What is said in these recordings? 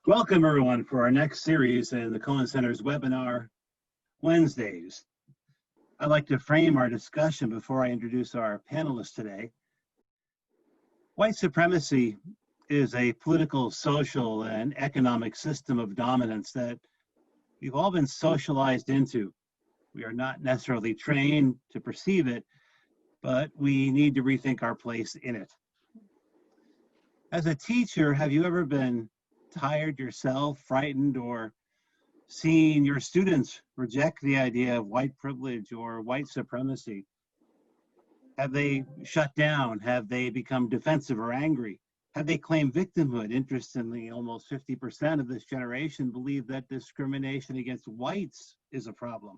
Welcome everyone for our next series in the Cohen Center's webinar Wednesdays. I'd like to frame our discussion before I introduce our panelists today. White supremacy is a political, social, and economic system of dominance that we've all been socialized into. We are not necessarily trained to perceive it, but we need to rethink our place in it. As a teacher, have you ever been tired yourself, frightened, or seeing your students reject the idea of white privilege or white supremacy? Have they shut down? Have they become defensive or angry? Have they claimed victimhood? Interestingly, almost 50% of this generation believe that discrimination against whites is a problem.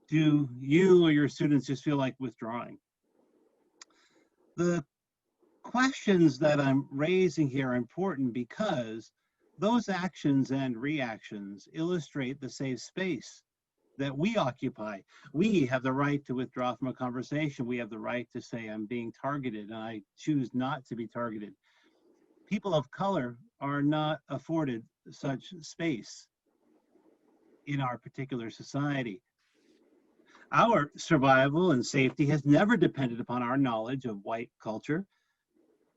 Do you or your students just feel like withdrawing? The questions that I'm raising here are important because those actions and reactions illustrate the safe space that we occupy. We have the right to withdraw from a conversation. We have the right to say, I'm being targeted and I choose not to be targeted. People of color are not afforded such space in our particular society. Our survival and safety has never depended upon our knowledge of white culture.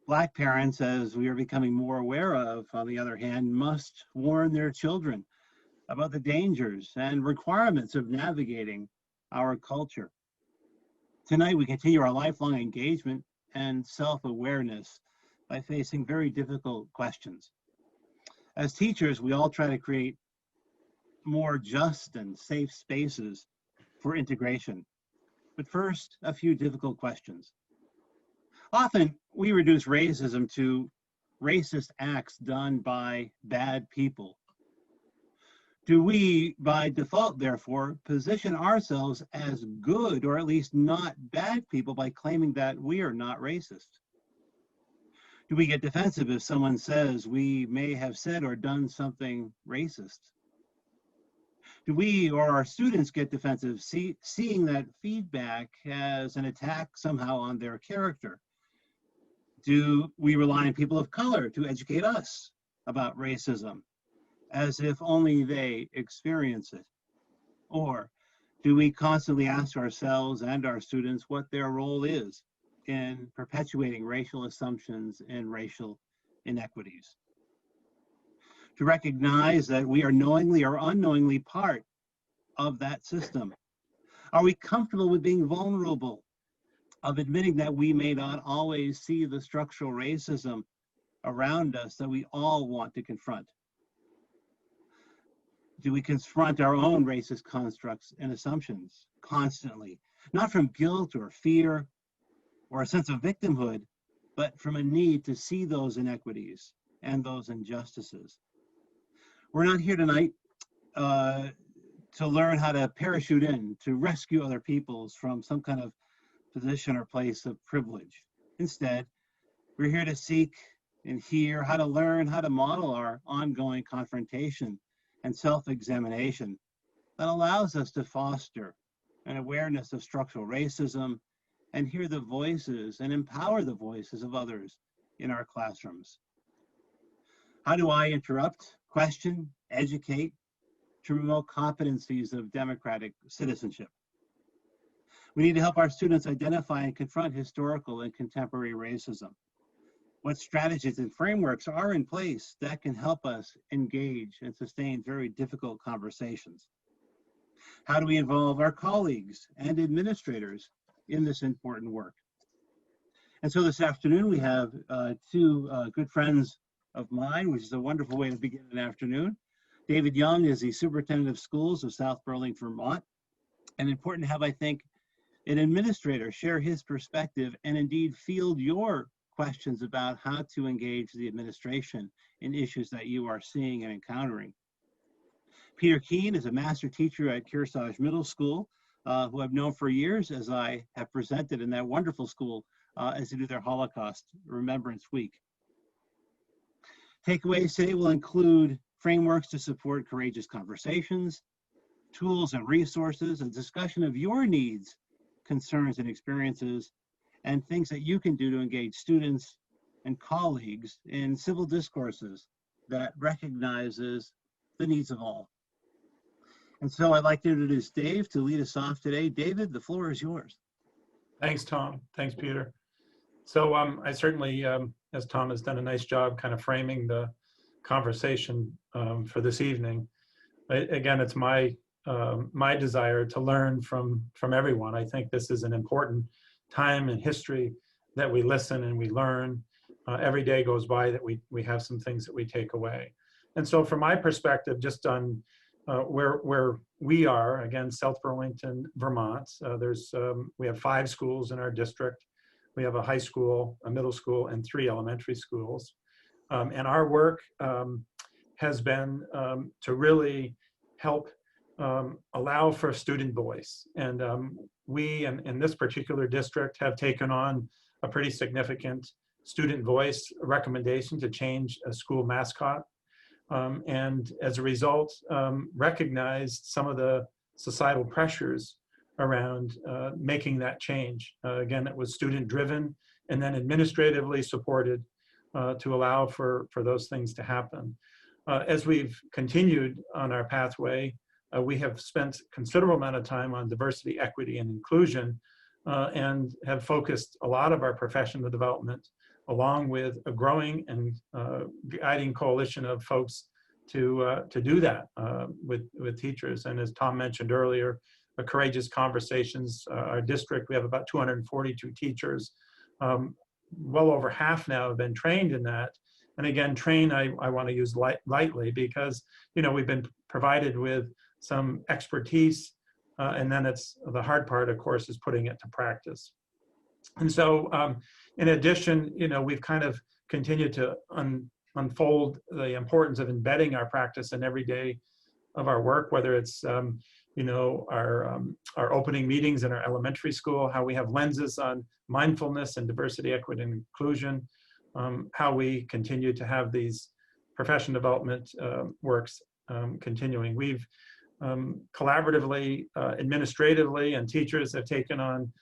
Black parents, as we are becoming more aware of, on the other hand, must warn their children about the dangers and requirements of navigating our culture. Tonight, we continue our lifelong engagement and self-awareness by facing very difficult questions. As teachers, we all try to create more just and safe spaces for integration. But first, a few difficult questions. Often, we reduce racism to racist acts done by bad people. Do we, by default, therefore, position ourselves as good or at least not bad people by claiming that we are not racist? Do we get defensive if someone says we may have said or done something racist? Do we or our students get defensive seeing that feedback as an attack somehow on their character? Do we rely on people of color to educate us about racism, as if only they experience it? Or do we constantly ask ourselves and our students what their role is in perpetuating racial assumptions and racial inequities? To recognize that we are knowingly or unknowingly part of that system. Are we comfortable with being vulnerable, of admitting that we may not always see the structural racism around us that we all want to confront? Do we confront our own racist constructs and assumptions constantly, not from guilt or fear or a sense of victimhood, but from a need to see those inequities and those injustices? We're not here tonight to learn how to parachute in, to rescue other peoples from some kind of position or place of privilege. Instead, we're here to seek and hear how to learn how to model our ongoing confrontation and self-examination that allows us to foster an awareness of structural racism and hear the voices and empower the voices of others in our classrooms. How do I interrupt, question, educate to promote competencies of democratic citizenship? We need to help our students identify and confront historical and contemporary racism. What strategies and frameworks are in place that can help us engage and sustain very difficult conversations? How do we involve our colleagues and administrators in this important work? And so this afternoon we have two good friends of mine, which is a wonderful way to begin an afternoon. David Young is the Superintendent of Schools of South Burlington, Vermont. And important to have, I think, an administrator share his perspective and indeed field your questions about how to engage the administration in issues that you are seeing and encountering. Peter Keene is a master teacher at Kearsarge Middle School, who I've known for years as I have presented in that wonderful school as they do their Holocaust Remembrance Week. Takeaways today will include frameworks to support courageous conversations, tools and resources, a discussion of your needs, concerns and experiences, and things that you can do to engage students and colleagues in civil discourses that recognizes the needs of all. And so I'd like to introduce Dave to lead us off today. David, the floor is yours. Thanks, Tom. Thanks, Peter. So I certainly, as Tom has done a nice job kind of framing the conversation for this evening. Again, it's my desire to learn from everyone. I think this is an important time in history that we listen and we learn. Every day goes by that we have some things that we take away. And so from my perspective, just on where we are, again, South Burlington, Vermont, we have 5 schools in our district. We have a high school, a middle school, and 3 elementary schools. And our work has been to really help allow for student voice. And we, in this particular district, have taken on a pretty significant student voice recommendation to change a school mascot. And as a result, recognized some of the societal pressures around making that change. Again, it was student driven and then administratively supported to allow for those things to happen. As we've continued on our pathway, we have spent considerable amount of time on diversity, equity, and inclusion, and have focused a lot of our professional development along with a growing and guiding coalition of folks to do that with teachers. And as Tom mentioned earlier, Courageous Conversations, our district, we have about 242 teachers. Well over half now have been trained in that. And again, train, I want to use lightly because, we've been provided with some expertise, and then the hard part, of course, is putting it to practice. And so in addition, we've kind of continued to unfold the importance of embedding our practice in every day of our work, whether it's, our opening meetings in our elementary school, how we have lenses on mindfulness and diversity, equity, and inclusion, how we continue to have these professional development works continuing. We've collaboratively, administratively, and teachers have taken on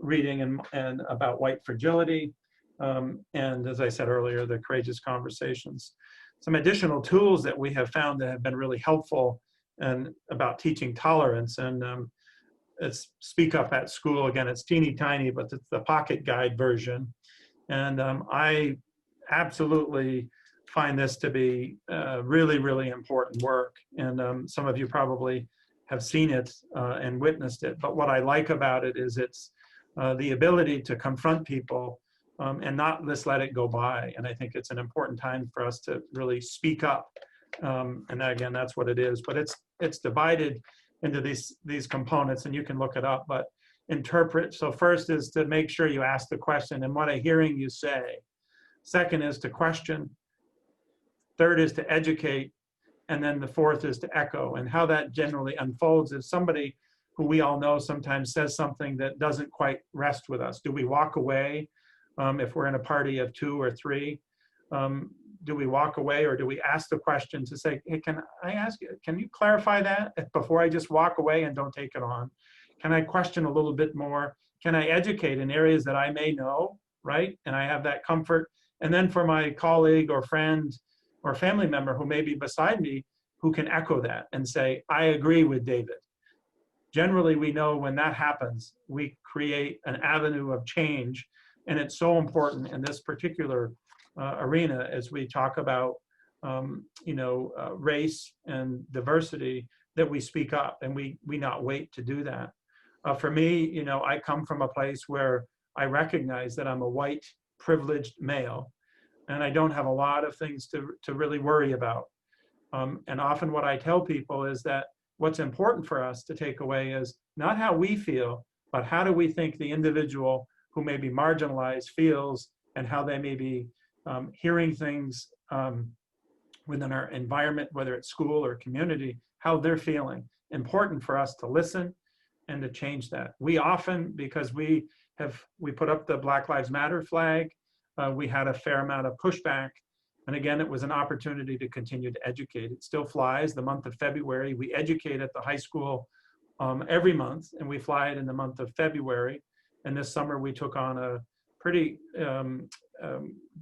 reading and about white fragility, and as I said earlier, the Courageous Conversations. Some additional tools that we have found that have been really helpful and about teaching tolerance, and it's Speak Up at School. Again, it's teeny tiny, but it's the pocket guide version. And I absolutely find this to be really, really important work. And some of you probably have seen it and witnessed it. But what I like about it is it's the ability to confront people and not just let it go by. And I think it's an important time for us to really speak up. And again, that's what it is. But it's divided into these components, and you can look it up. But interpret. So first is to make sure you ask the question, and what I'm hearing you say. Second is to question. Third is to educate. And then the fourth is to echo. And how that generally unfolds is somebody who we all know sometimes says something that doesn't quite rest with us. Do we walk away if we're in a party of 2 or 3? Do we walk away, or do we ask the question to say, hey, can I ask you, can you clarify that before I just walk away and don't take it on? Can I question a little bit more? Can I educate in areas that I may know, right? And I have that comfort. And then for my colleague or friend or family member who may be beside me, who can echo that and say, I agree with David. Generally, we know when that happens, we create an avenue of change. And it's so important in this particular arena as we talk about, race and diversity, that we speak up and we not wait to do that. For me, I come from a place where I recognize that I'm a white, privileged male, and I don't have a lot of things to really worry about. And often what I tell people is that what's important for us to take away is not how we feel, but how do we think the individual who may be marginalized feels, and how they may be hearing things within our environment, whether it's school or community, how they're feeling. Important for us to listen and to change that. We often, because we put up the Black Lives Matter flag, we had a fair amount of pushback. And again, it was an opportunity to continue to educate. It still flies the month of February. We educate at the high school every month, and we fly it in the month of February. And this summer we took on a pretty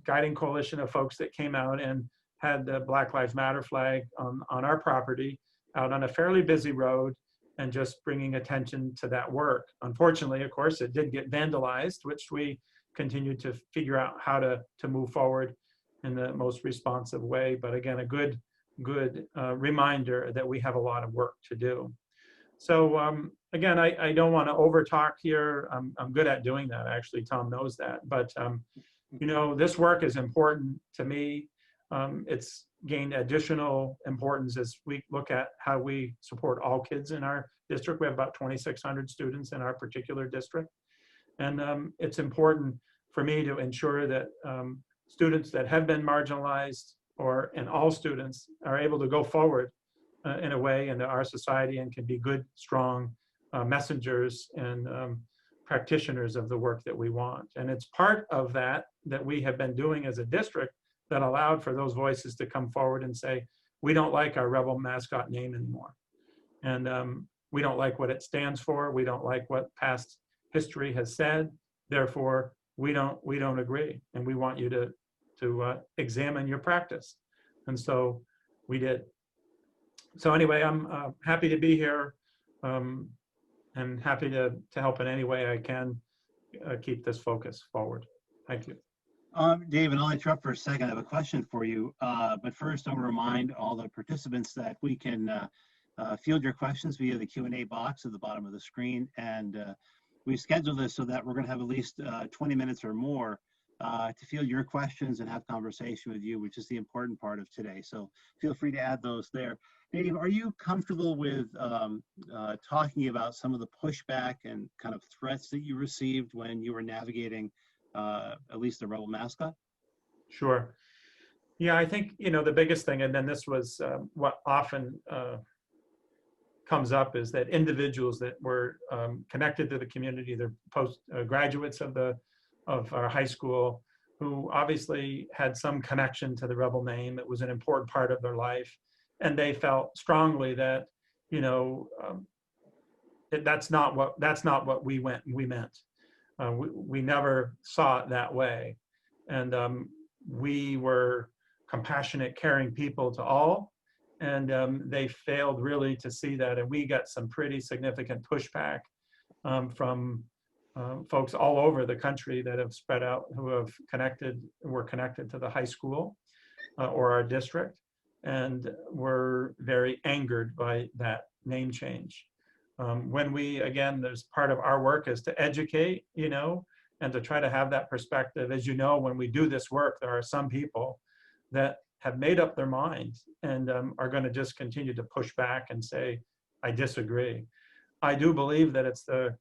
guiding coalition of folks that came out and had the Black Lives Matter flag on our property out on a fairly busy road and just bringing attention to that work. Unfortunately, of course, it did get vandalized, which we continue to figure out how to move forward in the most responsive way. But again, a good reminder that we have a lot of work to do. So again, I don't want to over talk here. I'm good at doing that. Actually, Tom knows that. But you know, this work is important to me. It's gained additional importance as we look at how we support all kids in our district. We have about 2,600 students in our particular district. And it's important for me to ensure that students that have been marginalized and all students are able to go forward in a way into our society and can be good, strong messengers and practitioners of the work that we want. And it's part of that we have been doing as a district that allowed for those voices to come forward and say, we don't like our rebel mascot name anymore. And we don't like what it stands for. We don't like what past history has said. Therefore, we don't agree. And we want you to examine your practice. And so we did. So anyway, I'm happy to be here and happy to help in any way I can keep this focus forward. Thank you. David, I'll interrupt for a second. I have a question for you. But first, I'll remind all the participants that we can field your questions via the Q&A box at the bottom of the screen. And we've scheduled this so that we're going to have at least 20 minutes or more to field your questions and have conversation with you, which is the important part of today. So feel free to add those there. Dave, are you comfortable with talking about some of the pushback and kind of threats that you received when you were navigating at least the rebel mascot? Sure. Yeah, I think, you know, the biggest thing, and then this was what often comes up, is that individuals that were connected to the community, they're graduates of our high school, who obviously had some connection to the rebel name. It was an important part of their life. And they felt strongly that, you know, that's not what we meant. We never saw it that way. And we were compassionate, caring people to all. And they failed really to see that. And we got some pretty significant pushback from folks all over the country that have spread out, who were connected to the high school or our district, and were very angered by that name change. When there's part of our work is to educate, you know, and to try to have that perspective. As you know, when we do this work, there are some people that have made up their minds and are going to just continue to push back and say, I disagree. I do believe that it's a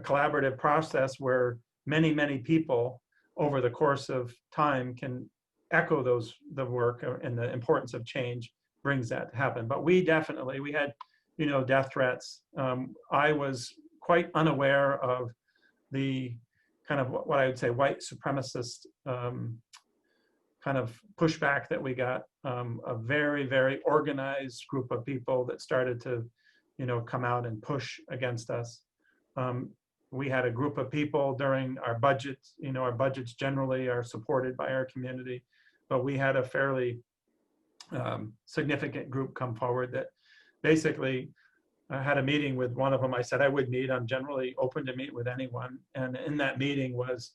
collaborative process where many, many people over the course of time can echo the work and the importance of change brings that to happen. But we had, you know, death threats. I was quite unaware of the kind of what I would say white supremacist kind of pushback that we got. A very, very organized group of people that started to, you know, come out and push against us. We had a group of people during our budgets. You know, our budgets generally are supported by our community, but we had a fairly significant group come forward that basically had a meeting with one of them. I said I would meet. I'm generally open to meet with anyone. And in that meeting was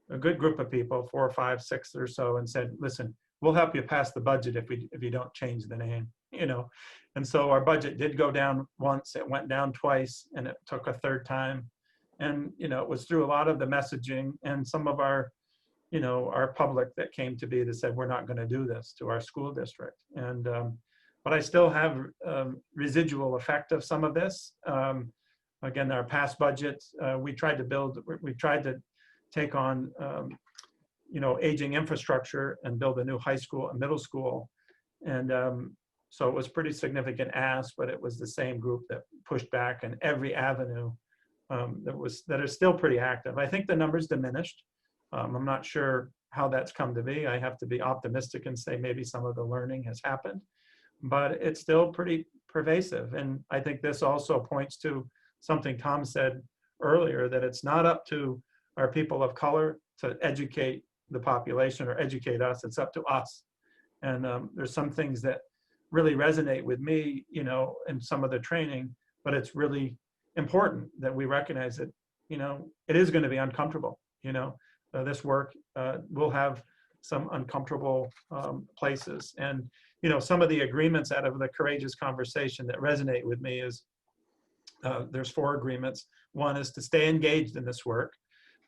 a good group of people, 4 or 5, 6 or so, and said, listen, we'll help you pass the budget if you don't change the name, you know. And so our budget did go down once, it went down twice, and it took a third time. And, you know, it was through a lot of the messaging and some of our, you know, our public that came to be that said, we're not going to do this to our school district. And, but I still have residual effect of some of this. Again, our past budget, we tried to take on, you know, aging infrastructure and build a new high school and middle school. And so it was pretty significant ask, but it was the same group that pushed back in every avenue that are still pretty active. I think the numbers diminished. I'm not sure how that's come to be. I have to be optimistic and say maybe some of the learning has happened, but it's still pretty pervasive. And I think this also points to something Tom said earlier, that it's not up to our people of color to educate the population or educate us. It's up to us. And there's some things that really resonate with me, you know, in some of the training, but it's really important that we recognize that, you know, it is going to be uncomfortable. You know, this work will have some uncomfortable places. And, you know, some of the agreements out of the courageous conversation that resonate with me is there's 4 agreements. 1 is to stay engaged in this work.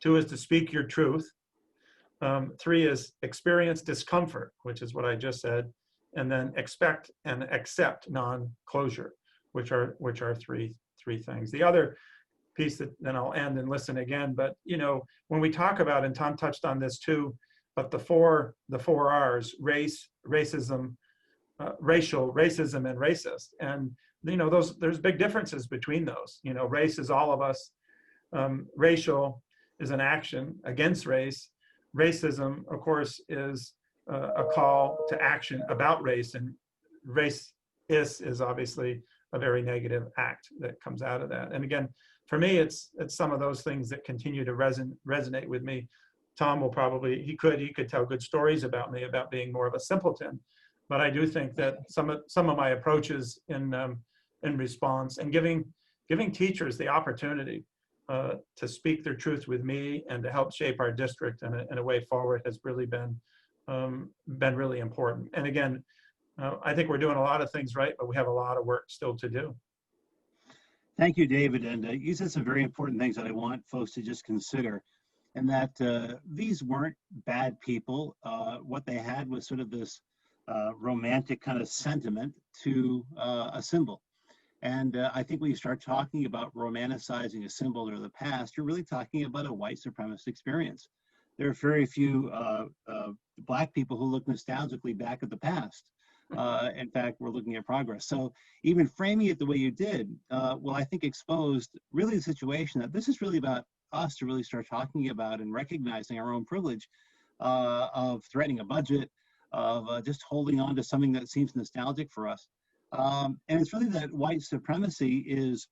2 is to speak your truth. 3 is experience discomfort, which is what I just said, and then expect and accept non-closure, which are three things. The other piece that then I'll end and listen again, but you know, when we talk about, and Tom touched on this too, but the four R's: race, racism, racial, racism, and racist. And you know, there's big differences between those. You know, race is all of us. Racial is an action against race. Racism, of course, is a call to action about race, and race is obviously a very negative act that comes out of that. And again, for me, it's some of those things that continue to resonate with me. Tom will probably, he could tell good stories about me about being more of a simpleton, but I do think that some of my approaches in response and giving teachers the opportunity to speak their truth with me and to help shape our district in a way forward has really been really important. And again, I think we're doing a lot of things right, but we have a lot of work still to do. Thank you, David. And you said some very important things that I want folks to just consider, and that these weren't bad people. What they had was sort of this romantic kind of sentiment to a symbol. And I think when you start talking about romanticizing a symbol or the past, you're really talking about a white supremacist experience. There are very few Black people who look nostalgically back at the past. In fact, we're looking at progress. So even framing it the way you did, well, I think exposed really the situation that this is really about us to really start talking about and recognizing our own privilege of threatening a budget, of just holding on to something that seems nostalgic for us. And it's really that white supremacy is,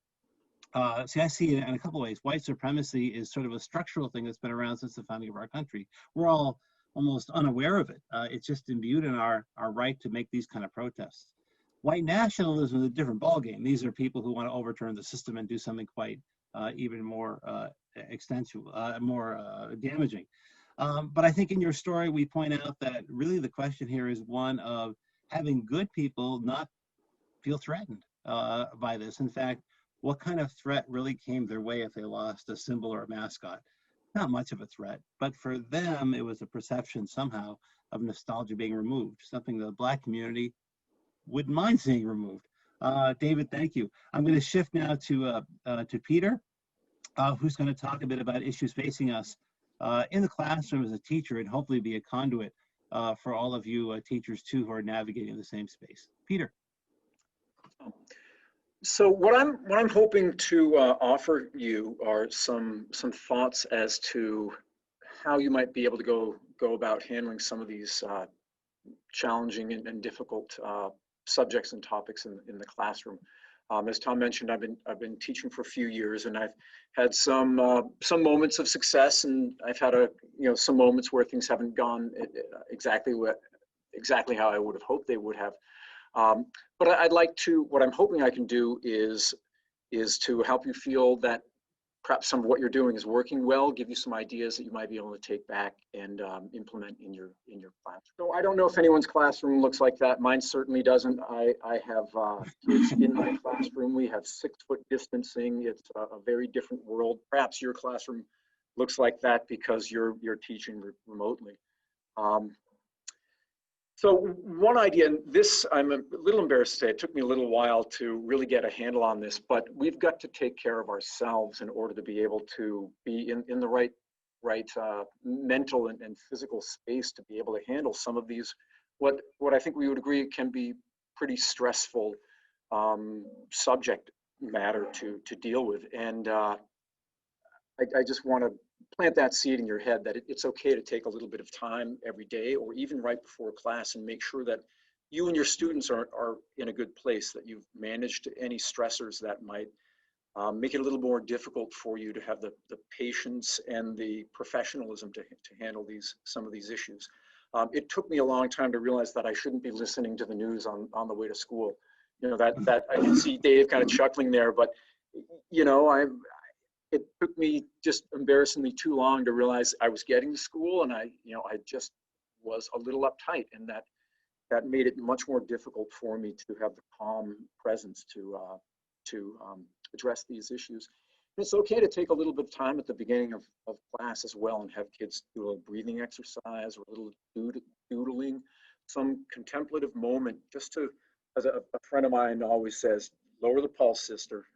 see, I see it in a couple of ways. White supremacy is sort of a structural thing that's been around since the founding of our country. We're all almost unaware of it. It's just imbued in our right to make these kind of protests. White nationalism is a different ballgame. These are people who want to overturn the system and do something quite even more more damaging. But I think in your story, we point out that really the question here is one of having good people not feel threatened by this. In fact, what kind of threat really came their way if they lost a symbol or a mascot? Not much of a threat, but for them, it was a perception somehow of nostalgia being removed, something the Black community wouldn't mind seeing removed. David, thank you. I'm going to shift now to Peter, who's going to talk a bit about issues facing us in the classroom as a teacher, and hopefully be a conduit for all of you teachers too who are navigating the same space. Peter. So what I'm hoping to offer you are some thoughts as to how you might be able to go about handling some of these challenging and difficult subjects and topics in the classroom. As Tom mentioned, I've been teaching for a few years, and I've had some moments of success, and I've had some moments where things haven't gone exactly how I would have hoped they would have. But I'd like to, what I'm hoping I can do is to help you feel that perhaps some of what you're doing is working well, give you some ideas that you might be able to take back and implement in your class. So I don't know if anyone's classroom looks like that. Mine certainly doesn't. I have kids in my classroom. We have 6-foot distancing. It's a very different world. Perhaps your classroom looks like that because you're teaching remotely. So one idea, and this I'm a little embarrassed to say, it took me a little while to really get a handle on this, but we've got to take care of ourselves in order to be able to be in the right mental and physical space to be able to handle some of these, what I think we would agree can be pretty stressful subject matter to deal with. And I just want to plant that seed in your head that it's okay to take a little bit of time every day or even right before class and make sure that you and your students are in a good place, that you've managed any stressors that might make it a little more difficult for you to have the patience and the professionalism to handle some of these issues. It took me a long time to realize that I shouldn't be listening to the news on the way to school. You know, that I can see Dave kind of chuckling there, but you know, it took me just embarrassingly too long to realize I was getting to school, and I just was a little uptight, and that made it much more difficult for me to have the calm presence to address these issues. And it's okay to take a little bit of time at the beginning of class as well and have kids do a breathing exercise or a little doodling, some contemplative moment, just to, as a friend of mine always says, lower the pulse, sister,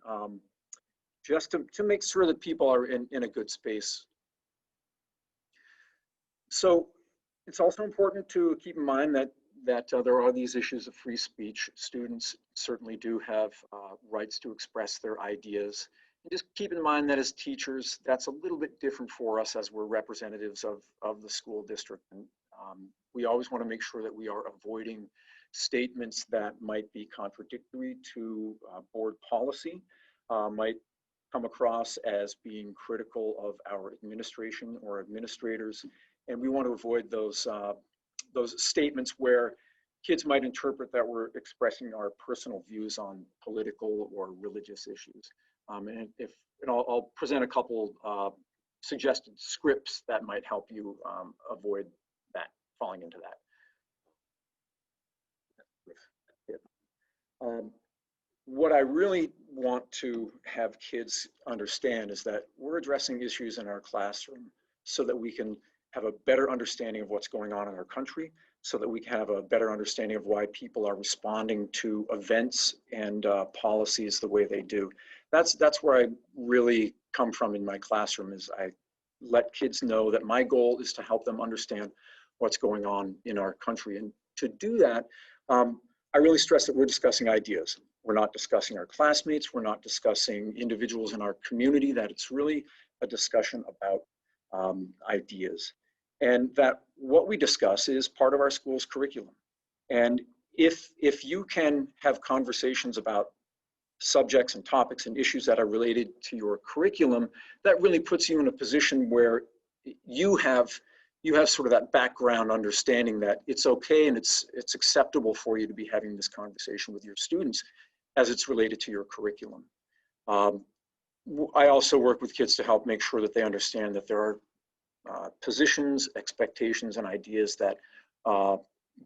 just to make sure that people are in a good space. So it's also important to keep in mind that there are these issues of free speech. Students certainly do have rights to express their ideas. And just keep in mind that as teachers, that's a little bit different for us as we're representatives of the school district. And we always want to make sure that we are avoiding statements that might be contradictory to board policy, might come across as being critical of our administration or administrators. And we want to avoid those statements where kids might interpret that we're expressing our personal views on political or religious issues. And I'll present a couple suggested scripts that might help you avoid that, falling into that. What I really want to have kids understand is that we're addressing issues in our classroom so that we can have a better understanding of what's going on in our country, so that we can have a better understanding of why people are responding to events and policies the way they do. That's where I really come from in my classroom, is I let kids know that my goal is to help them understand what's going on in our country. And to do that, I really stress that we're discussing ideas. We're not discussing our classmates. We're not discussing individuals in our community, that it's really a discussion about ideas. And that what we discuss is part of our school's curriculum. And if you can have conversations about subjects and topics and issues that are related to your curriculum, that really puts you in a position where you have sort of that background understanding that it's okay and it's acceptable for you to be having this conversation with your students as it's related to your curriculum. I also work with kids to help make sure that they understand that there are positions, expectations, and ideas that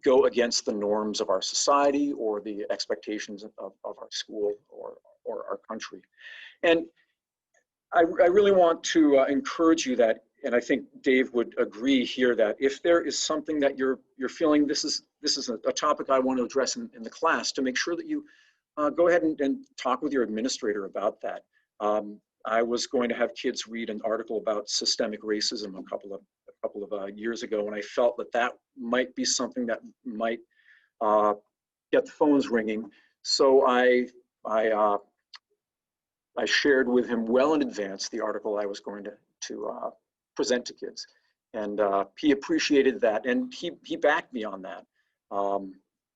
go against the norms of our society or the expectations of our school or our country. And I really want to encourage you that, and I think Dave would agree here, that if there is something that you're feeling this is a topic I want to address in the class, to make sure that you go ahead and talk with your administrator about that. I was going to have kids read an article about systemic racism a couple of years ago, and I felt that might be something that might get the phones ringing. So I shared with him well in advance the article I was going to present to kids, and he appreciated that, and he backed me on that.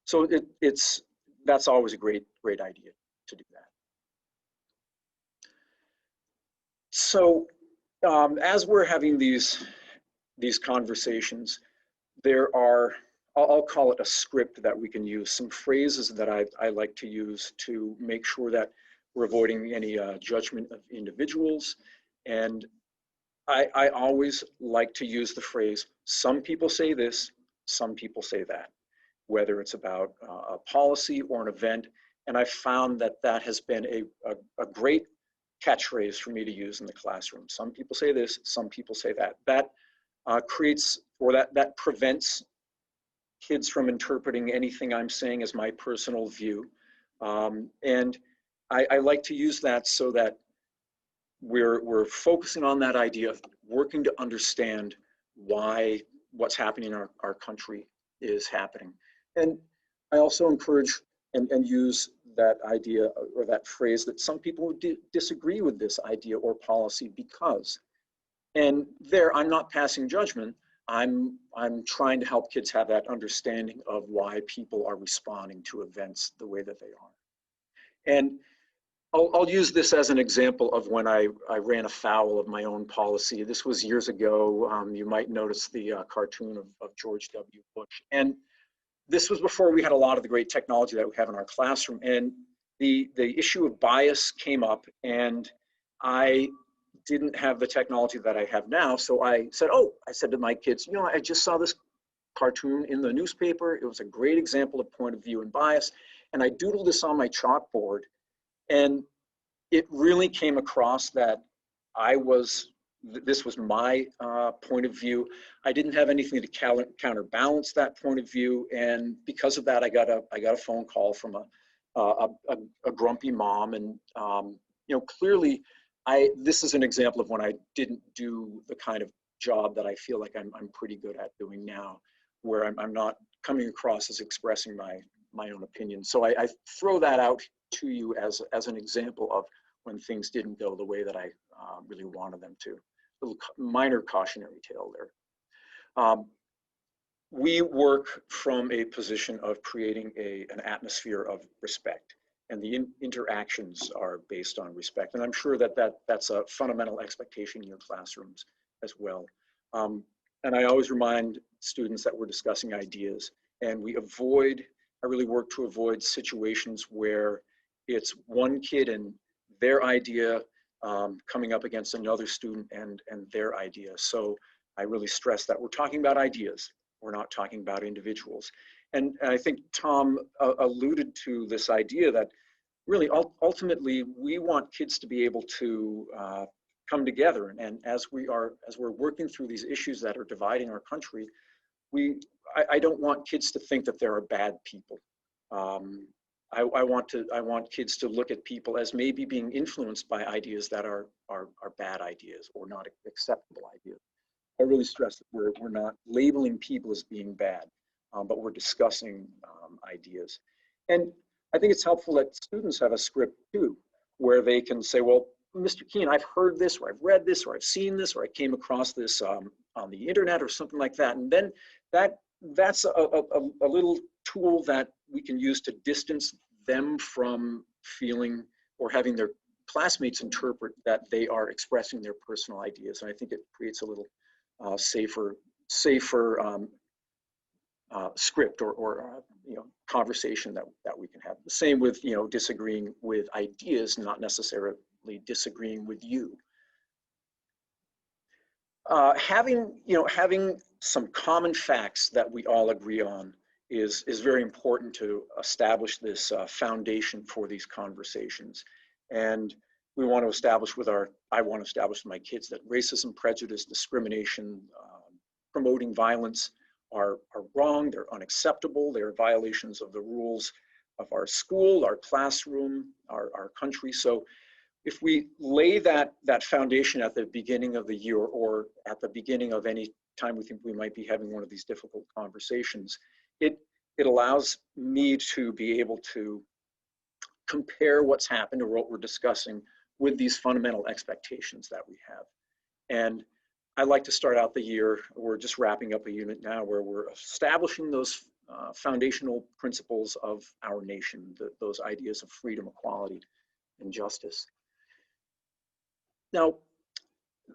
So that's always a great idea to do that. So as we're having these conversations, there are, I'll call it a script that we can use, some phrases that I like to use to make sure that we're avoiding any judgment of individuals. And I always like to use the phrase, some people say this, some people say that, whether it's about a policy or an event. And I found that has been a great catchphrase for me to use in the classroom. Some people say this, some people say that. That creates, or that prevents kids from interpreting anything I'm saying as my personal view. And I like to use that so that we're focusing on that idea of working to understand why what's happening in our country is happening. And I also encourage and use that idea or that phrase that some people would disagree with this idea or policy because, and there I'm not passing judgment, I'm trying to help kids have that understanding of why people are responding to events the way that they are. And I'll use this as an example of when I ran afoul of my own policy. This was years ago. You might notice the cartoon of George W. Bush. And this was before we had a lot of the great technology that we have in our classroom. And the issue of bias came up, and I didn't have the technology that I have now. So I said to my kids, I just saw this cartoon in the newspaper. It was a great example of point of view and bias. And I doodled this on my chalkboard. And it really came across that this was my point of view. I didn't have anything to counterbalance that point of view. And because of that, I got a phone call from a grumpy mom. And, clearly this is an example of when I didn't do the kind of job that I feel like I'm pretty good at doing now, where I'm not coming across as expressing my own opinion. So I throw that out to you as an example of when things didn't go the way that I really wanted them to. A little minor cautionary tale there. We work from a position of creating an atmosphere of respect, and the interactions are based on respect. And I'm sure that's a fundamental expectation in your classrooms as well. And I always remind students that we're discussing ideas, and I really work to avoid situations where it's one kid and their idea coming up against another student and their idea. So I really stress that we're talking about ideas. We're not talking about individuals. And I think Tom alluded to this idea that really ultimately we want kids to be able to come together. And as we're working through these issues that are dividing our country, I don't want kids to think that there are bad people. I want kids to look at people as maybe being influenced by ideas that are bad ideas or not acceptable ideas. I really stress that we're not labeling people as being bad, but we're discussing ideas. And I think it's helpful that students have a script too, where they can say, well, Mr. Keene, I've heard this, or I've read this, or I've seen this, or I came across this on the internet or something like that. And then that's a little tool that we can use to distance them from feeling or having their classmates interpret that they are expressing their personal ideas. And I think it creates a little safer script or conversation that we can have. The same with disagreeing with ideas, not necessarily disagreeing with you. Having some common facts that we all agree on is very important to establish this foundation for these conversations. And I want to establish with my kids that racism, prejudice, discrimination, promoting violence are wrong, they're unacceptable, they're violations of the rules of our school, our classroom, our country. So if we lay that foundation at the beginning of the year or at the beginning of any time we think we might be having one of these difficult conversations, it allows me to be able to compare what's happened or what we're discussing with these fundamental expectations that we have. And I like to start out the year, we're just wrapping up a unit now where we're establishing those foundational principles of our nation, those ideas of freedom, equality, and justice. Now,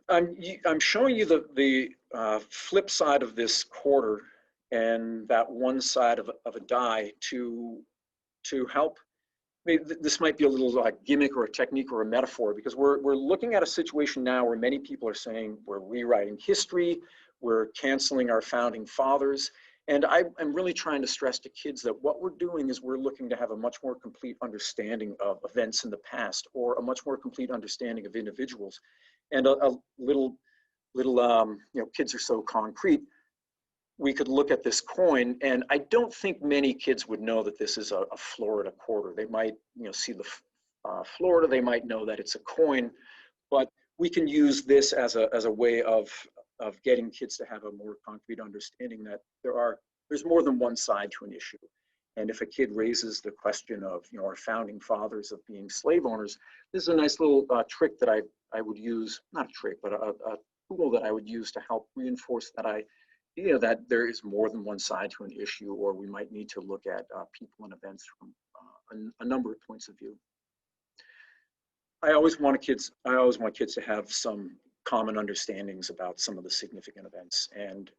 I'm showing you the flip side of this quarter and that one side of a die to help. This might be a little gimmick or a technique or a metaphor, because we're looking at a situation now where many people are saying we're rewriting history, we're canceling our founding fathers. And I'm really trying to stress to kids that what we're doing is we're looking to have a much more complete understanding of events in the past, or a much more complete understanding of individuals. And a little kids are so concrete. We could look at this coin, and I don't think many kids would know that this is a Florida quarter. They might see the Florida, they might know that it's a coin, but we can use this as a way of getting kids to have a more concrete understanding that there's more than one side to an issue. And if a kid raises the question of our founding fathers of being slave owners, this is a nice little trick that I would use, not a trick, but a tool that I would use to help reinforce that idea that there is more than one side to an issue, or we might need to look at people and events from a number of points of view. I always want kids to have some common understandings about some of the significant events. And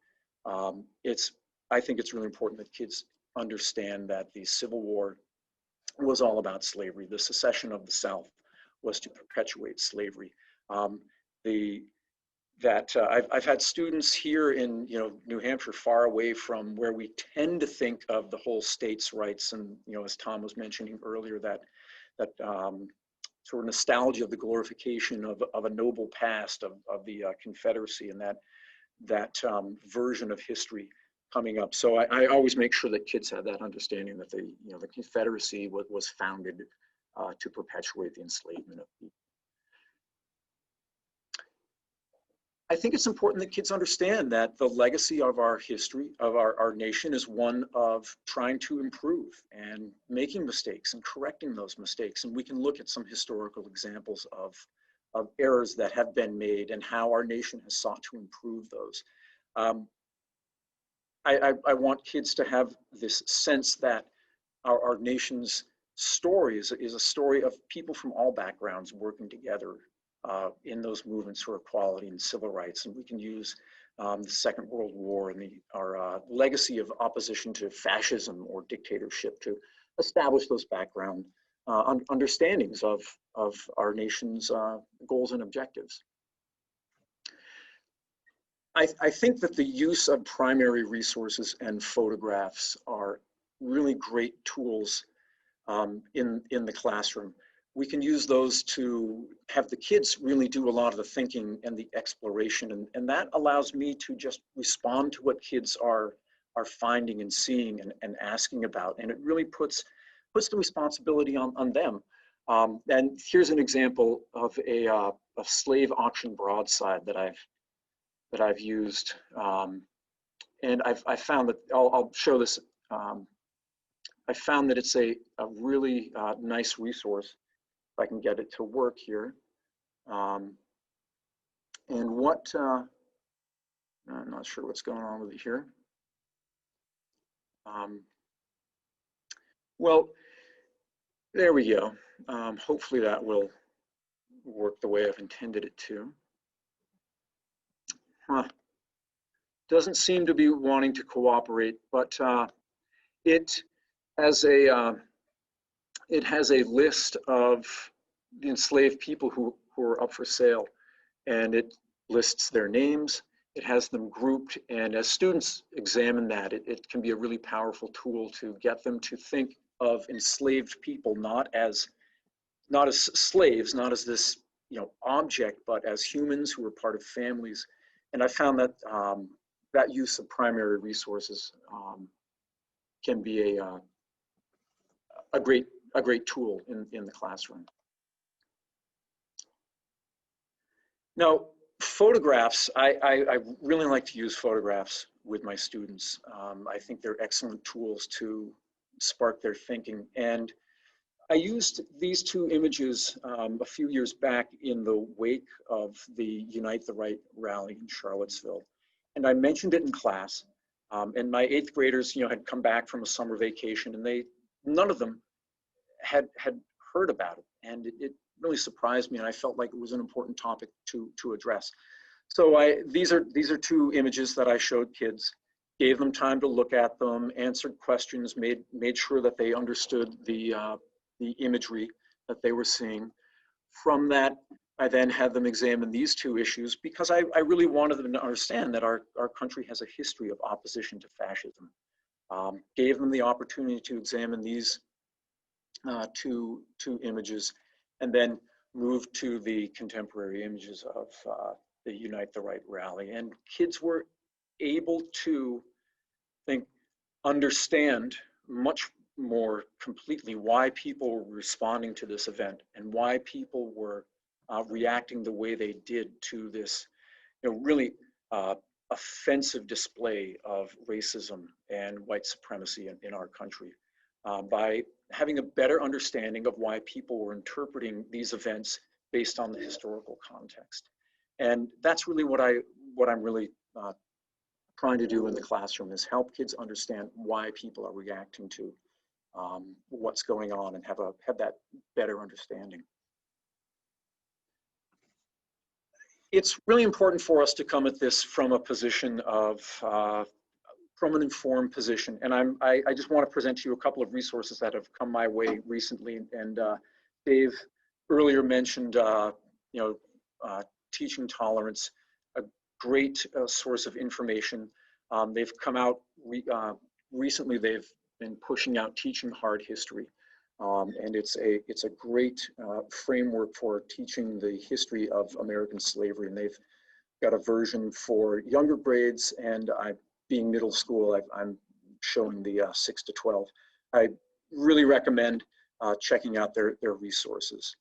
I think it's really important that kids understand that the Civil War was all about slavery. The secession of the South was to perpetuate slavery. I've had students here in New Hampshire, far away from where we tend to think of the whole states' rights, and as Tom was mentioning earlier, that sort of nostalgia of the glorification of a noble past of the Confederacy, and that version of history coming up. So I always make sure that kids have that understanding that the Confederacy was founded to perpetuate the enslavement of people. I think it's important that kids understand that the legacy of our history, of our nation, is one of trying to improve and making mistakes and correcting those mistakes. And we can look at some historical examples of errors that have been made and how our nation has sought to improve those. I want kids to have this sense that our nation's story is a story of people from all backgrounds working together in those movements for equality and civil rights. And we can use the Second World War and our legacy of opposition to fascism or dictatorship to establish those background understandings of our nation's goals and objectives. I think that the use of primary resources and photographs are really great tools in the classroom. We can use those to have the kids really do a lot of the thinking and the exploration, and that allows me to just respond to what kids are finding and seeing and asking about, and it really puts the responsibility on them. And here's an example of a slave auction broadside that I've used, and I found that I'll show this. I found that it's a really nice resource. If I can get it to work here. And I'm not sure what's going on with it here. Well, there we go. Hopefully that will work the way I've intended it to. Doesn't seem to be wanting to cooperate, but it has a list of the enslaved people who are up for sale, and it lists their names. It has them grouped, and as students examine that, it can be a really powerful tool to get them to think of enslaved people not as slaves, not as this object, but as humans who are part of families. And I found that that use of primary resources can be a great tool in the classroom. Now, photographs, I really like to use photographs with my students. I think they're excellent tools to spark their thinking. And I used these two images a few years back in the wake of the Unite the Right rally in Charlottesville. And I mentioned it in class. And my 8th graders, had come back from a summer vacation, and none of them had heard about it, and it really surprised me, and I felt like it was an important topic to address. So these are two images that I showed kids, gave them time to look at them, answered questions, made sure that they understood the imagery that they were seeing. From that, I then had them examine these two issues because I really wanted them to understand that our country has a history of opposition to fascism. Gave them the opportunity to examine these two images, and then moved to the contemporary images of the Unite the Right rally. And kids were able to understand much more completely why people were responding to this event and why people were reacting the way they did to this really offensive display of racism and white supremacy in our country. By having a better understanding of why people were interpreting these events based on the historical context. And that's really what I'm really trying to do in the classroom, is help kids understand why people are reacting to what's going on and have that better understanding. it's really important for us to come at this from a position of, from an informed position. And I just want to present to you a couple of resources that have come my way recently. And Dave earlier mentioned, teaching tolerance, a great source of information. They've come out recently. They've been pushing out Teaching Hard History, and it's a great framework for teaching the history of American slavery. And they've got a version for younger grades, and being middle school, I'm showing the 6 to 12. I really recommend checking out their resources.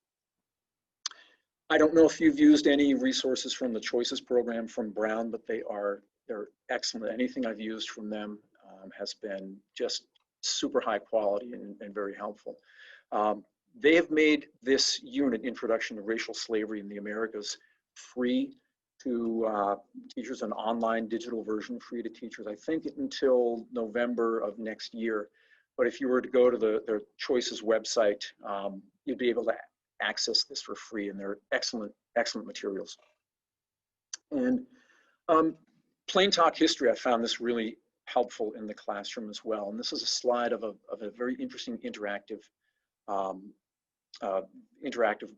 I don't know if you've used any resources from the Choices program from Brown, but they're excellent. Anything I've used from them has been just super high quality and very helpful. They have made this unit, Introduction to Racial Slavery in the Americas, free to teachers, an online digital version free to teachers, I think until November of next year. But if you were to go to their Choices website, you'd be able to access this for free, and they're excellent materials. And plain talk history, I found this really helpful in the classroom as well. And this is a slide of a very interesting interactive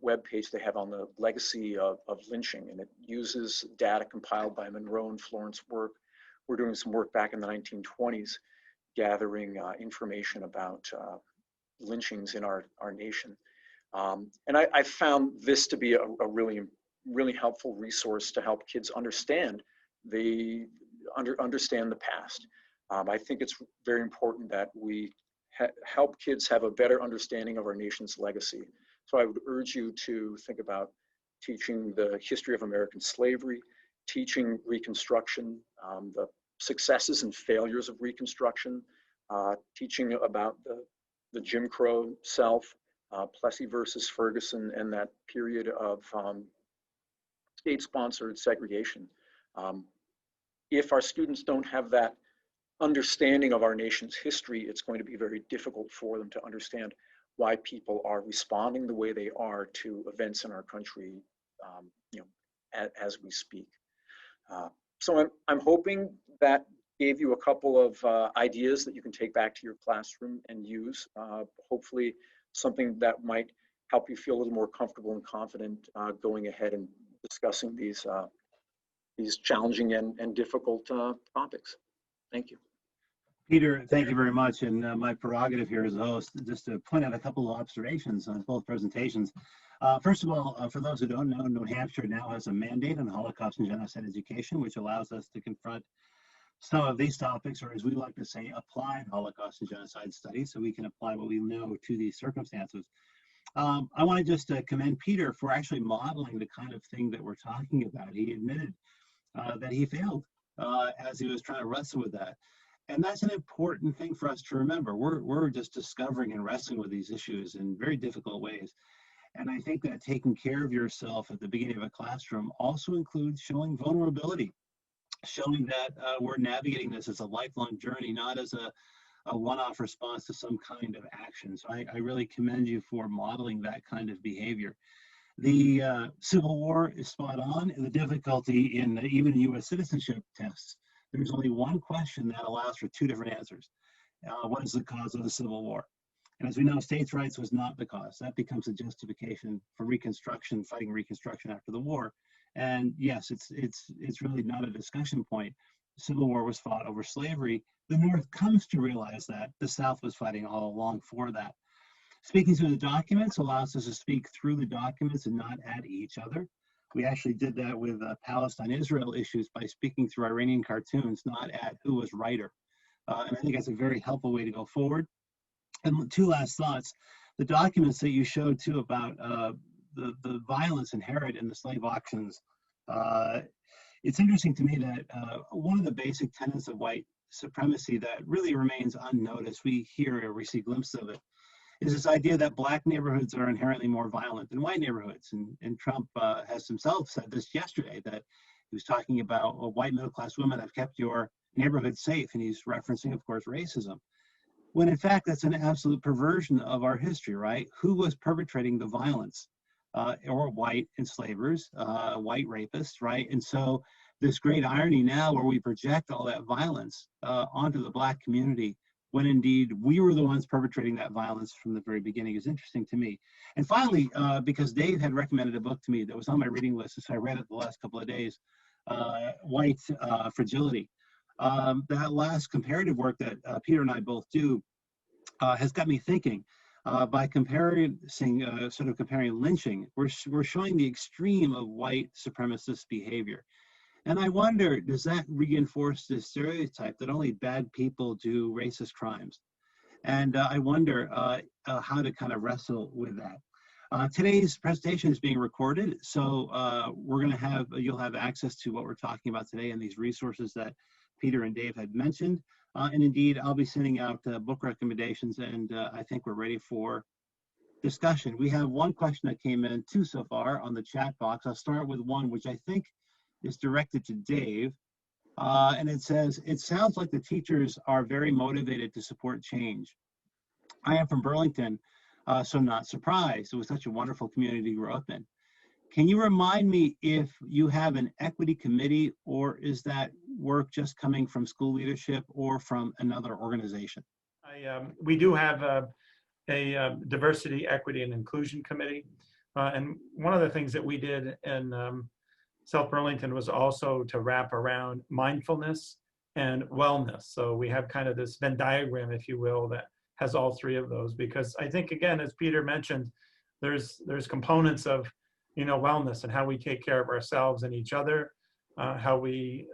web page they have on the legacy of lynching, and it uses data compiled by Monroe and Florence Work. We're doing some work back in the 1920s, gathering information about lynchings in our nation. And I found this to be a really helpful resource to help kids understand understand the past. I think it's very important that we help kids have a better understanding of our nation's legacy. So I would urge you to think about teaching the history of American slavery, teaching Reconstruction, the successes and failures of Reconstruction, teaching about the Jim Crow South, Plessy versus Ferguson, and that period of state-sponsored segregation. If our students don't have that understanding of our nation's history, it's going to be very difficult for them to understand why people are responding the way they are to events in our country, as we speak. So I'm hoping that gave you a couple of ideas that you can take back to your classroom and use. Hopefully something that might help you feel a little more comfortable and confident going ahead and discussing these challenging and difficult topics. Thank you. Peter, thank you very much. And my prerogative here as a host, just to point out a couple of observations on both presentations. First of all, for those who don't know, New Hampshire now has a mandate on Holocaust and genocide education, which allows us to confront some of these topics, or as we like to say, applied Holocaust and genocide studies, so we can apply what we know to these circumstances. I want to just commend Peter for actually modeling the kind of thing that we're talking about. He admitted that he failed as he was trying to wrestle with that. And that's an important thing for us to remember. We're just discovering and wrestling with these issues in very difficult ways. And I think that taking care of yourself at the beginning of a classroom also includes showing vulnerability, showing that we're navigating this as a lifelong journey, not as a one-off response to some kind of action. So I really commend you for modeling that kind of behavior. The Civil War is spot on, and the difficulty in even U.S. citizenship tests. There's only one question that allows for two different answers. What is the cause of the Civil War? And as we know, states' rights was not the cause. That becomes a justification for Reconstruction, fighting Reconstruction after the war. And yes, it's really not a discussion point. The Civil War was fought over slavery. The North comes to realize that the South was fighting all along for that. Speaking through the documents allows us to speak through the documents and not at each other. We actually did that with Palestine-Israel issues by speaking through Iranian cartoons, not at who was writer. And I think that's a very helpful way to go forward. And two last thoughts. The documents that you showed too about the violence inherent in the slave auctions. It's interesting to me that one of the basic tenets of white supremacy that really remains unnoticed, we hear or we see glimpses of it, is this idea that black neighborhoods are inherently more violent than white neighborhoods. And Trump has himself said this yesterday, that he was talking about white middle-class women have kept your neighborhood safe, and he's referencing, of course, racism. When in fact, that's an absolute perversion of our history, right? Who was perpetrating the violence? or white enslavers, white rapists, right? And so this great irony now where we project all that violence onto the Black community when indeed we were the ones perpetrating that violence from the very beginning is interesting to me. And finally, because Dave had recommended a book to me that was on my reading list, so I read it the last couple of days, White Fragility. That last comparative work that Peter and I both do has got me thinking. By comparing lynching, we're showing the extreme of white supremacist behavior. And I wonder, does that reinforce the stereotype that only bad people do racist crimes? And I wonder how to kind of wrestle with that. Today's presentation is being recorded, so you'll have access to what we're talking about today and these resources that Peter and Dave had mentioned. And indeed, I'll be sending out book recommendations, and I think we're ready for discussion. We have one question that came in, two so far, on the chat box. I'll start with one which I think is directed to Dave. And it says, it sounds like the teachers are very motivated to support change. I am from Burlington, so not surprised. It was such a wonderful community to grow up in. Can you remind me if you have an equity committee, or is that work just coming from school leadership or from another organization? We do have a diversity, equity, and inclusion committee. And one of the things that we did in South Burlington was also to wrap around mindfulness and wellness. So we have kind of this Venn diagram, if you will, that has all three of those, because I think, again, as Peter mentioned, there's components of, wellness and how we take care of ourselves and each other, how we,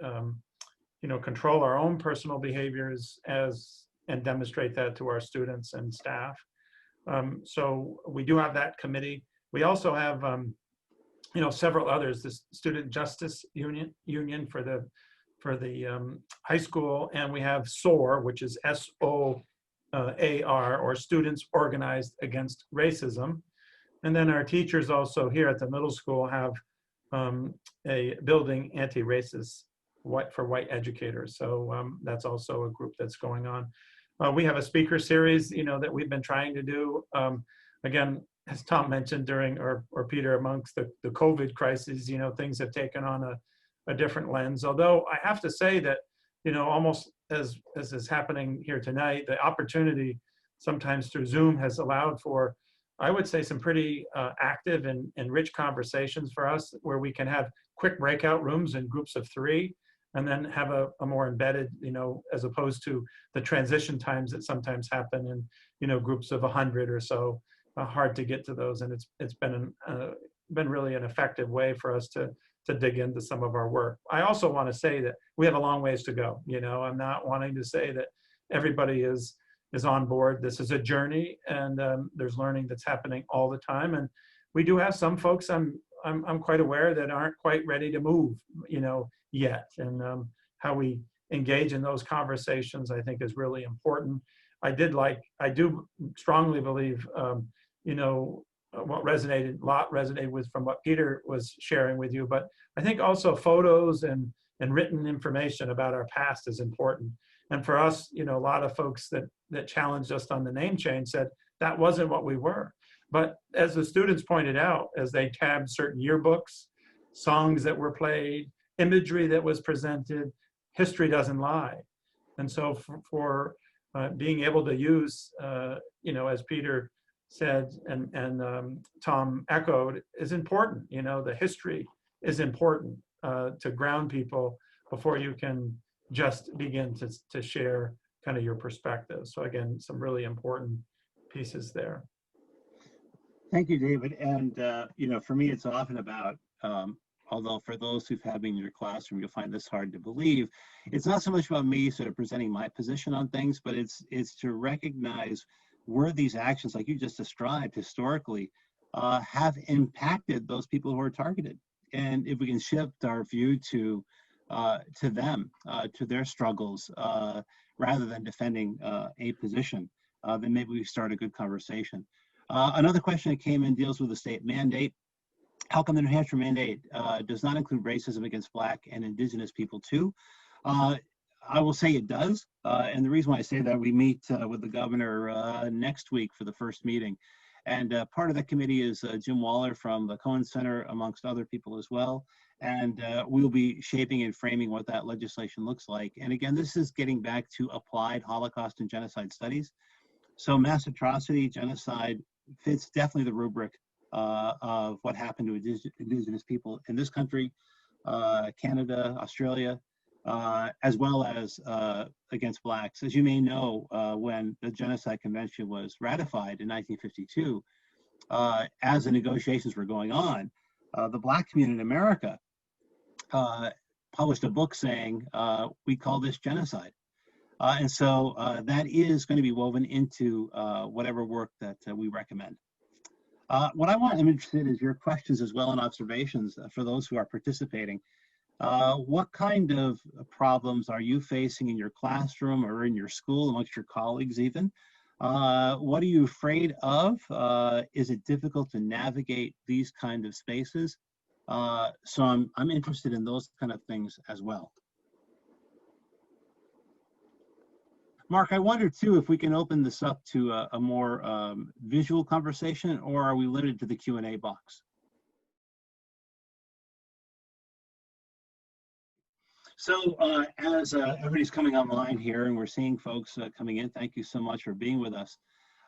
control our own personal behaviors and demonstrate that to our students and staff. So we do have that committee. We also have, several others, the Student Justice Union for the high school, and we have SOAR, which is SOAR, or Students Organized Against Racism. And then our teachers also here at the middle school have a Building Anti-Racist for White Educators. So that's also a group that's going on. We have a speaker series, that we've been trying to do. Again, as Tom mentioned during, or Peter, amongst the COVID crisis, things have taken on a different lens. Although I have to say that, almost as is happening here tonight, the opportunity sometimes through Zoom has allowed for, I would say, some pretty active and rich conversations for us, where we can have quick breakout rooms in groups of 3, and then have a more embedded, as opposed to the transition times that sometimes happen in, groups of 100 or so. Hard to get to those, and it's been really an effective way for us to dig into some of our work. I also want to say that we have a long ways to go. I'm not wanting to say that everybody is on board. This is a journey, and there's learning that's happening all the time. And we do have some folks I'm quite aware that aren't quite ready to move, yet. And how we engage in those conversations, I think, is really important. I do strongly believe, what resonated with from what Peter was sharing with you, but I think also photos and written information about our past is important. And for us, a lot of folks that challenged us on the name change said that wasn't what we were. But as the students pointed out, as they tabbed certain yearbooks, songs that were played, imagery that was presented, history doesn't lie. And so for being able to use, as Peter said and Tom echoed, is important. The history is important to ground people before you can just begin to share kind of your perspective. So again, some really important pieces there. Thank you, David. And, for me, it's often about, although for those who've had me in your classroom, you'll find this hard to believe, it's not so much about me sort of presenting my position on things, but it's to recognize where these actions, like you just described historically, have impacted those people who are targeted. And if we can shift our view to them, to their struggles, rather than defending a position, then maybe we start a good conversation. Another question that came in deals with the state mandate. How come the New Hampshire mandate does not include racism against Black and Indigenous people too? I will say it does. And the reason why I say that, we meet with the governor next week for the first meeting. And part of the committee is Jim Waller from the Cohen Center, amongst other people as well. And we'll be shaping and framing what that legislation looks like. And again, this is getting back to applied Holocaust and genocide studies. So mass atrocity, genocide fits definitely the rubric of what happened to indigenous people in this country, Canada, Australia, as well as against blacks. As you may know, when the Genocide Convention was ratified in 1952, as the negotiations were going on, the black community in America published a book saying, we call this genocide. And so that is going to be woven into whatever work that we recommend. What I'm interested in is your questions as well and observations for those who are participating. What kind of problems are you facing in your classroom or in your school, amongst your colleagues even? What are you afraid of? Is it difficult to navigate these kind of spaces? So I'm interested in those kind of things as well. Mark, I wonder too if we can open this up to a more visual conversation, or are we limited to the Q&A box? So as everybody's coming online here and we're seeing folks coming in, thank you so much for being with us.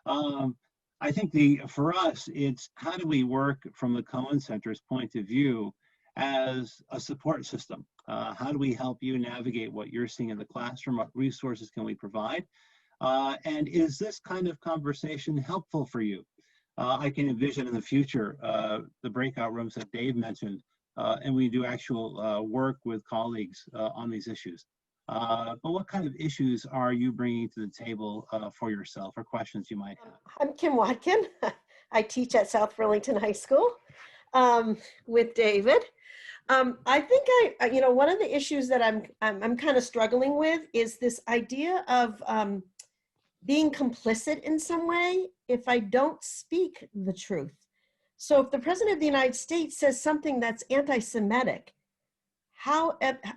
I think for us, it's how do we work from the Cohen Center's point of view as a support system? How do we help you navigate what you're seeing in the classroom? What resources can we provide? And is this kind of conversation helpful for you? I can envision in the future the breakout rooms that Dave mentioned, and we do actual work with colleagues on these issues. But what kind of issues are you bringing to the table for yourself, or questions you might have? I'm Kim Watkin. I teach at South Burlington High School with David. I think one of the issues that I'm kind of struggling with is this idea of being complicit in some way if I don't speak the truth. So if the President of the United States says something that's anti-Semitic,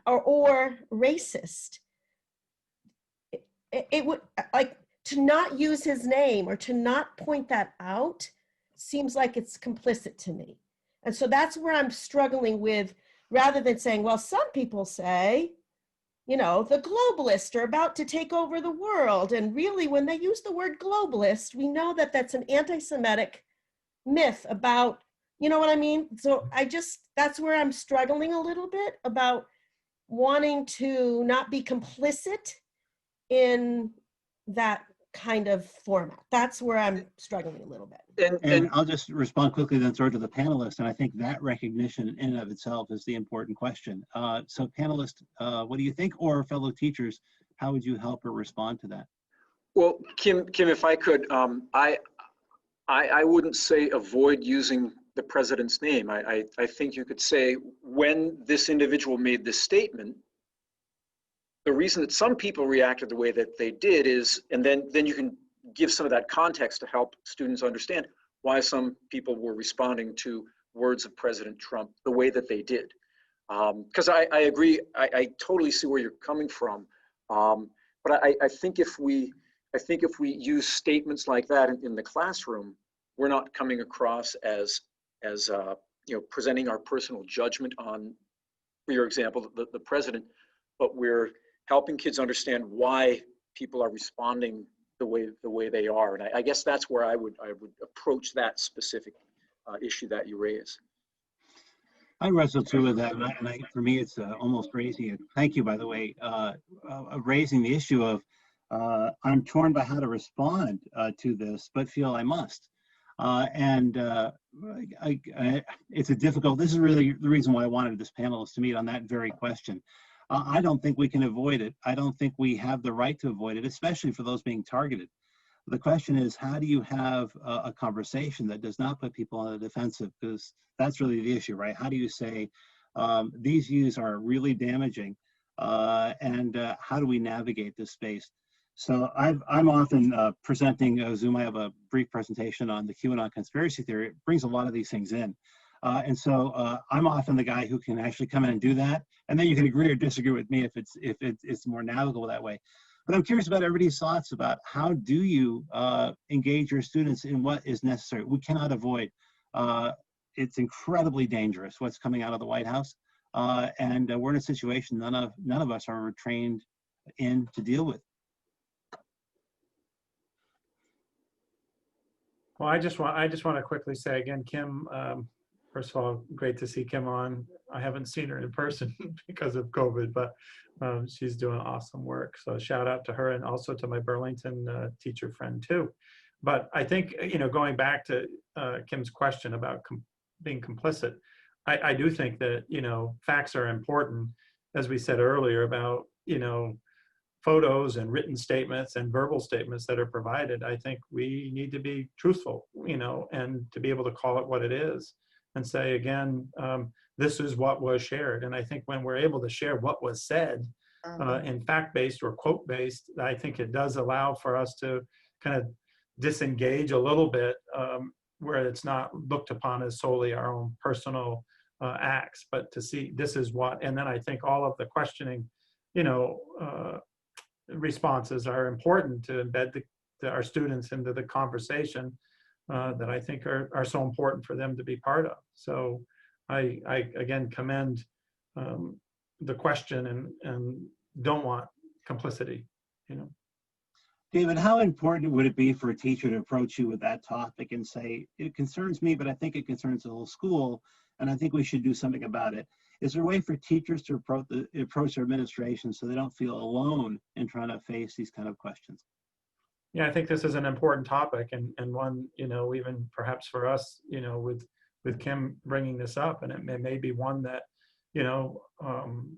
or racist, it would, like, to not use his name or to not point that out seems like it's complicit to me. And so that's where I'm struggling with, rather than saying, well, some people say, the globalists are about to take over the world. And really, when they use the word globalist, we know that that's an anti-Semitic myth about, you know what I mean? So that's where I'm struggling a little bit about wanting to not be complicit in that kind of format. That's where I'm struggling a little bit. And I'll just respond quickly then throw to the panelists. And I think that recognition in and of itself is the important question. So panelists, what do you think? Or fellow teachers, how would you help or respond to that? Well, Kim, if I could, I wouldn't say avoid using the president's name. I think you could say, when this individual made this statement, the reason that some people reacted the way that they did is, and then you can give some of that context to help students understand why some people were responding to words of President Trump the way that they did. Because I agree, I totally see where you're coming from. But I think if we use statements like that in the classroom, we're not coming across as presenting our personal judgment on, for your example, the president, but we're helping kids understand why people are responding the way they are. And I guess that's where I would approach that specific issue that you raise. I wrestle too with that, and for me, it's almost raising it. Thank you, by the way, raising the issue of I'm torn by how to respond to this, but feel I must. It's a difficult. This is really the reason why I wanted this panel, is to meet on that very question. I don't think we can avoid it. I don't think we have the right to avoid it, especially for those being targeted. The question is, how do you have a conversation that does not put people on the defensive? Because that's really the issue, right? How do you say, these views are really damaging, and how do we navigate this space? So I'm often presenting Zoom. I have a brief presentation on the QAnon conspiracy theory. It brings a lot of these things in. And so I'm often the guy who can actually come in and do that. And then you can agree or disagree with me if it's more navigable that way. But I'm curious about everybody's thoughts about how do you engage your students in what is necessary. We cannot avoid. It's incredibly dangerous what's coming out of the White House, and we're in a situation none of us are trained in to deal with. Well, I just want to quickly say again, Kim. First of all, great to see Kim on. I haven't seen her in person because of COVID, but she's doing awesome work. So shout out to her, and also to my Burlington teacher friend too. But I think, going back to Kim's question about being complicit, I do think that, facts are important, as we said earlier, about, photos and written statements and verbal statements that are provided. I think we need to be truthful, and to be able to call it what it is and say, again, this is what was shared. And I think when we're able to share what was said in fact-based or quote-based, I think it does allow for us to kind of disengage a little bit, where it's not looked upon as solely our own personal acts, but to see this is what. And then I think all of the questioning, responses are important to embed our students into the conversation that I think are so important for them to be part of. So I again commend the question and don't want complicity, David, how important would it be for a teacher to approach you with that topic and say, it concerns me, but I think it concerns the whole school, and I think we should do something about it? Is there a way for teachers to approach their administration so they don't feel alone in trying to face these kind of questions? Yeah, I think this is an important topic, and one, even perhaps for us, with Kim bringing this up, and it may be one that,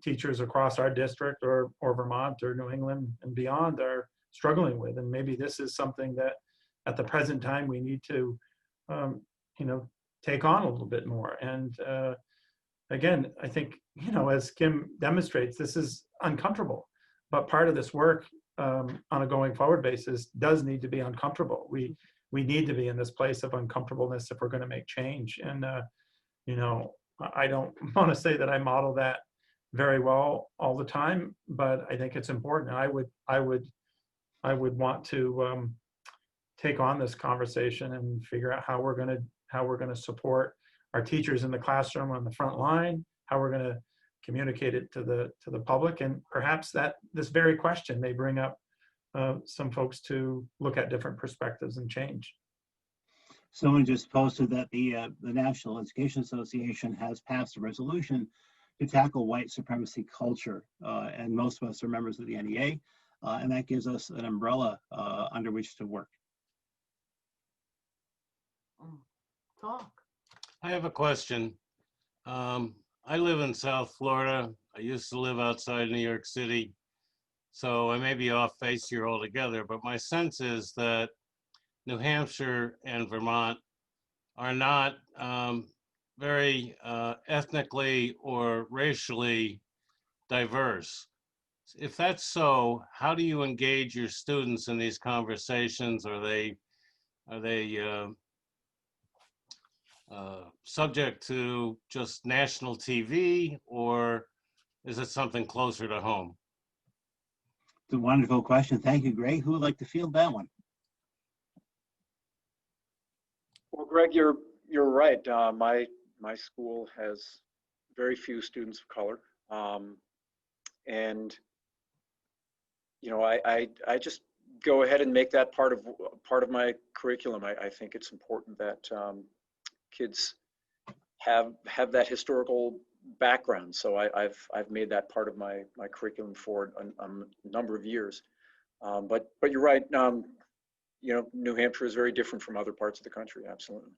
teachers across our district or Vermont or New England and beyond are struggling with. And maybe this is something that at the present time we need to, take on a little bit more. And again, I think, as Kim demonstrates, this is uncomfortable, but part of this work on a going forward basis does need to be uncomfortable. We need to be in this place of uncomfortableness if we're going to make change. And, I don't want to say that I model that very well all the time, but I think it's important. I would want to take on this conversation and figure out how we're going to support our teachers in the classroom on the front line, how we're going to communicate it to the public, and perhaps that this very question may bring up some folks to look at different perspectives and change. Someone just posted that the National Education Association has passed a resolution to tackle white supremacy culture, and most of us are members of the NEA, and that gives us an umbrella under which to work. Talk. I have a question. I live in South Florida. I used to live outside New York City, so I may be off base here altogether, but my sense is that New Hampshire and Vermont are not very ethnically or racially diverse. If that's so, how do you engage your students in these conversations? Are they subject to just national TV, or is it something closer to home? It's a wonderful question. Thank you, Greg. Who would like to field that one? Well, Greg, you're right. My school has very few students of color, and I just go ahead and make that part of my curriculum. I think it's important that kids have that historical background. So I've made that part of my curriculum for a number of years. But you're right. New Hampshire is very different from other parts of the country. Absolutely.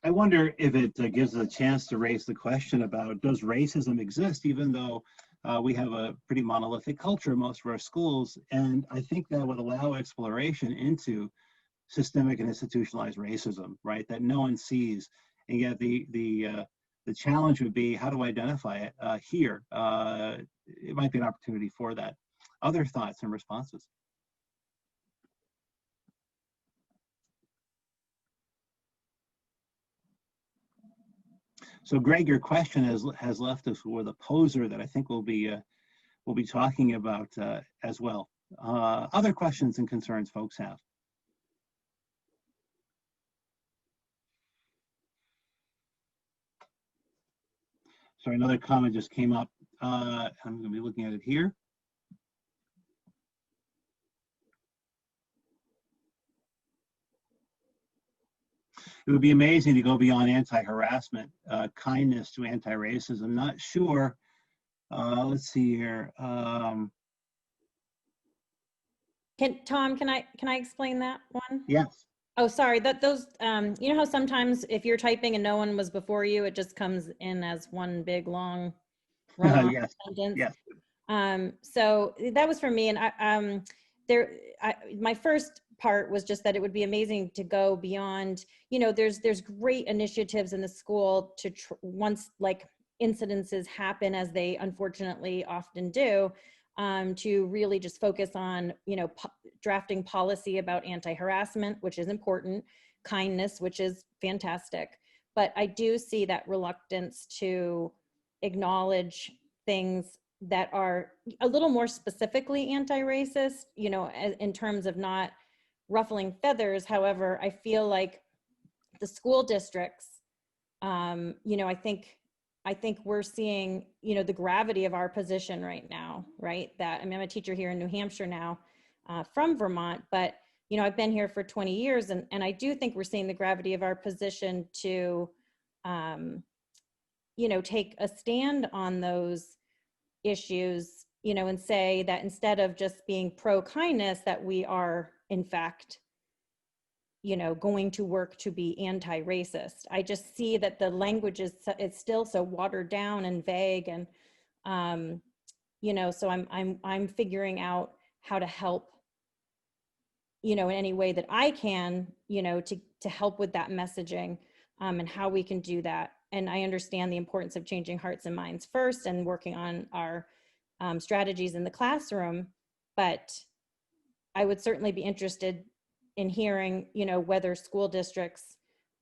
I wonder if it gives us a chance to raise the question about, does racism exist, even though we have a pretty monolithic culture in most of our schools? And I think that would allow exploration into systemic and institutionalized racism, right? That no one sees. And yet the challenge would be, how to identify it here. It might be an opportunity for that. Other thoughts and responses? So Greg, your question has left us with a poser that I think we'll be talking about as well. other questions and concerns folks have. Sorry, another comment just came up. I'm going to be looking at it here. It would be amazing to go beyond anti-harassment, kindness to anti-racism. Not sure. Let's see here. Tom, can I explain that one? Yes. Oh, sorry. Those you know how sometimes if you're typing and no one was before you, it just comes in as one big long run-on Yes. sentence. Yes. So that was for me, and my first part was just that it would be amazing to go beyond. You know, there's great initiatives in the school to once like incidences happen, as they unfortunately often do, to really just focus on, you know, drafting policy about anti-harassment, which is important, kindness, which is fantastic. But I do see that reluctance to acknowledge things that are a little more specifically anti-racist, you know, in terms of not ruffling feathers. However, I feel like the school districts, you know, I think we're seeing, you know, the gravity of our position right now, right? That, I mean, I'm a teacher here in New Hampshire now, from Vermont, but, you know, I've been here for 20 years, and I do think we're seeing the gravity of our position to, you know, take a stand on those issues, you know, and say that instead of just being pro-kindness, that we are, in fact, you know, going to work to be anti-racist. I just see that the language is it's still so watered down and vague, and you know, so I'm figuring out how to help, you know, in any way that I can, you know, to help with that messaging, and how we can do that. And I understand the importance of changing hearts and minds first and working on our strategies in the classroom, but I would certainly be interested in hearing, you know, whether school districts,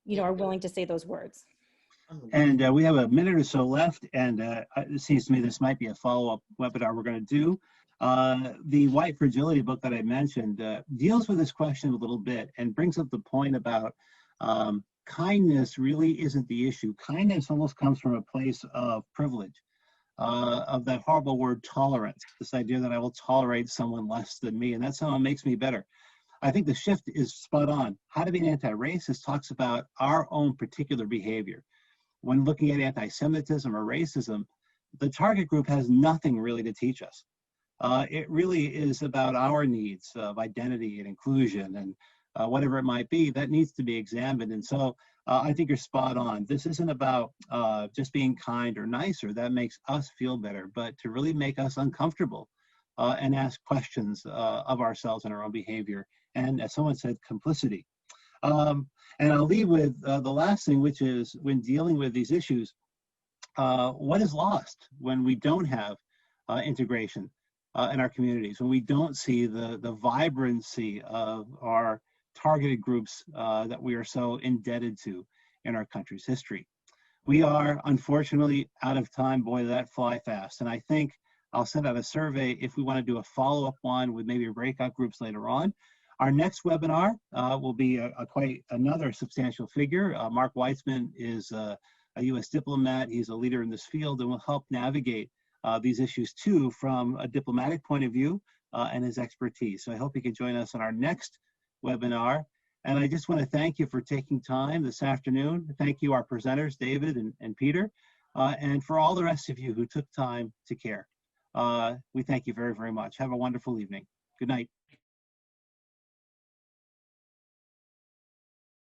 you know, are willing to say those words. And we have a minute or so left, and it seems to me this might be a follow-up webinar we're going to do. The White Fragility book that I mentioned deals with this question a little bit and brings up the point about kindness really isn't the issue. Kindness almost comes from a place of privilege, of that horrible word tolerance, this idea that I will tolerate someone less than me, and that someone makes me better. I think the shift is spot on. How to be an anti-racist talks about our own particular behavior. When looking at anti-Semitism or racism, the target group has nothing really to teach us. It really is about our needs of identity and inclusion and whatever it might be that needs to be examined. And so I think you're spot on. This isn't about just being kind or nicer. That makes us feel better, but to really make us uncomfortable and ask questions of ourselves and our own behavior. And as someone said, complicity. And I'll leave with the last thing, which is when dealing with these issues, what is lost when we don't have integration in our communities, when we don't see the vibrancy of our targeted groups that we are so indebted to in our country's history. We are unfortunately out of time. Boy, did that fly fast. And I think I'll send out a survey if we want to do a follow-up one with maybe breakout groups later on. Our next webinar will be quite another substantial figure. Mark Weitzman is a U.S. diplomat. He's a leader in this field and will help navigate these issues too from a diplomatic point of view and his expertise. So I hope you can join us on our next webinar. And I just want to thank you for taking time this afternoon. Thank you, our presenters, David and Peter, and for all the rest of you who took time to care. We thank you very, very much. Have a wonderful evening. Good night.